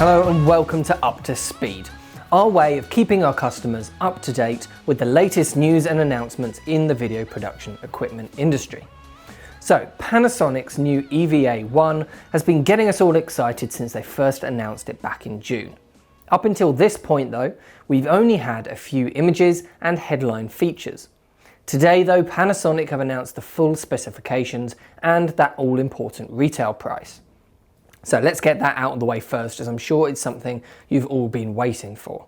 Hello and welcome to Up to Speed, our way of keeping our customers up to date with the latest news and announcements in the video production equipment industry. So, Panasonic's new EVA-1 has been getting us all excited since they first announced it back in June. Up until this point though, we've only had a few images and headline features. Today though, Panasonic have announced the full specifications and that all-important retail price. So let's get that out of the way first, as I'm sure it's something you've all been waiting for.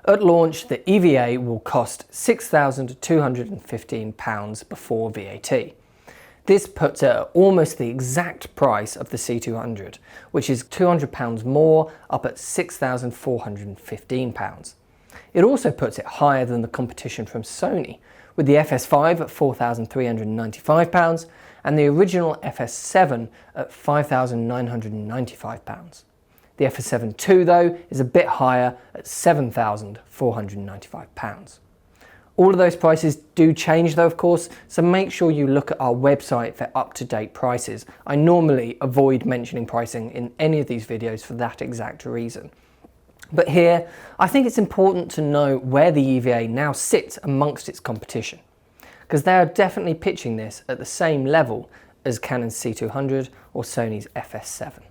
At launch, the EVA will cost £6,215 before VAT. This puts it at almost the exact price of the C200, which is £200 more, up at £6,415. It also puts it higher than the competition from Sony, with the FS5 at £4,395 and the original FS7 at £5,995. The FS7 II though is a bit higher at £7,495. All of those prices do change though, of course, so make sure you look at our website for up-to-date prices. I normally avoid mentioning pricing in any of these videos for that exact reason. But here, I think it's important to know where the EVA now sits amongst its competition, because they are definitely pitching this at the same level as Canon's C200 or Sony's FS7.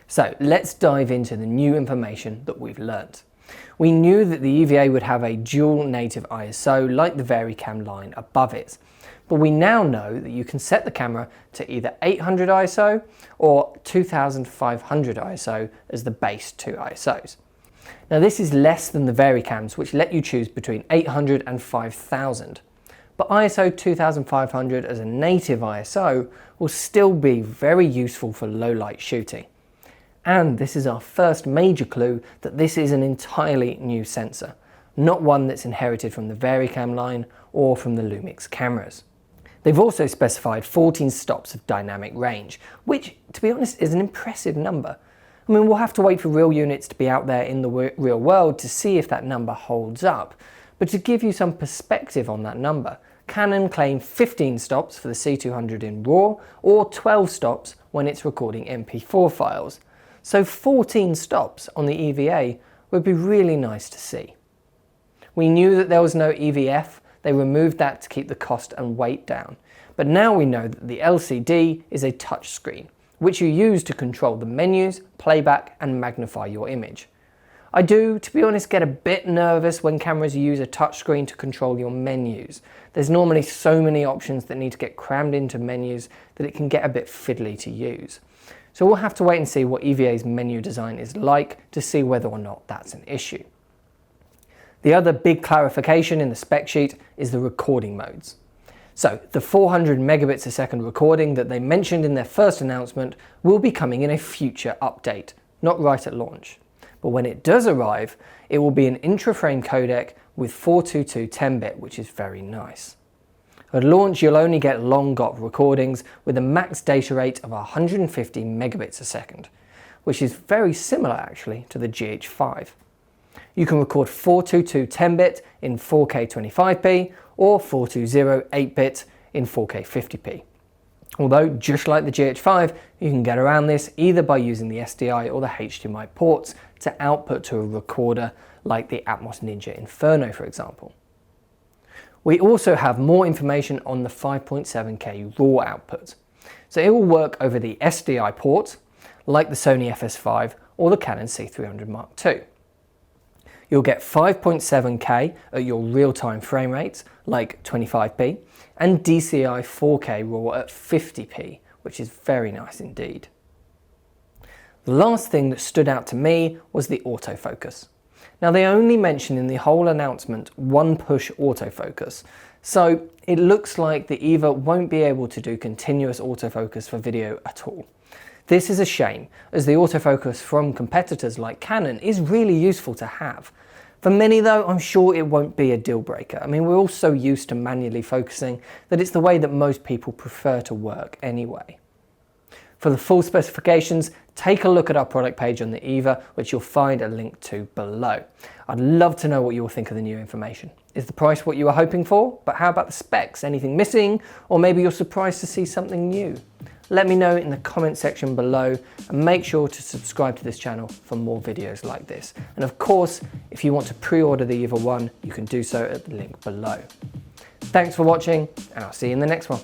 So let's dive into the new information that we've learnt. We knew that the EVA would have a dual native ISO like the VariCam line above it, but we now know that you can set the camera to either 800 ISO or 2500 ISO as the base two ISOs. Now this is less than the VariCams, which let you choose between 800 and 5000. But ISO 2500 as a native ISO will still be very useful for low light shooting. And this is our first major clue that this is an entirely new sensor, not one that's inherited from the VariCam line or from the Lumix cameras. They've also specified 14 stops of dynamic range, which, to be honest, is an impressive number. I mean, we'll have to wait for real units to be out there in the real world to see if that number holds up. But to give you some perspective on that number, Canon claim 15 stops for the C200 in RAW or 12 stops when it's recording MP4 files. So 14 stops on the EVA would be really nice to see. We knew that there was no EVF, they removed that to keep the cost and weight down. But now we know that the LCD is a touchscreen, which you use to control the menus, playback and magnify your image. I do, to be honest, get a bit nervous when cameras use a touchscreen to control your menus. There's normally so many options that need to get crammed into menus that it can get a bit fiddly to use. So we'll have to wait and see what EVA's menu design is like to see whether or not that's an issue. The other big clarification in the spec sheet is the recording modes. So the 400 megabits a second recording that they mentioned in their first announcement will be coming in a future update, not right at launch. But when it does arrive, it will be an intra-frame codec with 422 10-bit, which is very nice. At launch, you'll only get long GOP recordings with a max data rate of 150 megabits a second, which is very similar actually to the GH5. You can record 422 10-bit in 4K 25p or 420 8-bit in 4K 50p. Although, just like the GH5, you can get around this either by using the SDI or the HDMI ports to output to a recorder like the Atomos Ninja Inferno, for example. We also have more information on the 5.7K RAW output. So it will work over the SDI port, like the Sony FS5 or the Canon C300 Mark II. You'll get 5.7K at your real-time frame rates, like 25p, and DCI 4K RAW at 50p, which is very nice indeed. The last thing that stood out to me was the autofocus. Now they only mention in the whole announcement one push autofocus, so it looks like the EVA won't be able to do continuous autofocus for video at all. This is a shame, as the autofocus from competitors like Canon is really useful to have. For many though, I'm sure it won't be a deal breaker. I mean, we're all so used to manually focusing that it's the way that most people prefer to work anyway. For the full specifications, take a look at our product page on the EVA, which you'll find a link to below. I'd love to know what you all think of the new information. Is the price what you were hoping for? But how about the specs? Anything missing? Or maybe you're surprised to see something new? Let me know in the comment section below, and make sure to subscribe to this channel for more videos like this. And of course, if you want to pre-order the EVA 1, you can do so at the link below. Thanks for watching, and I'll see you in the next one.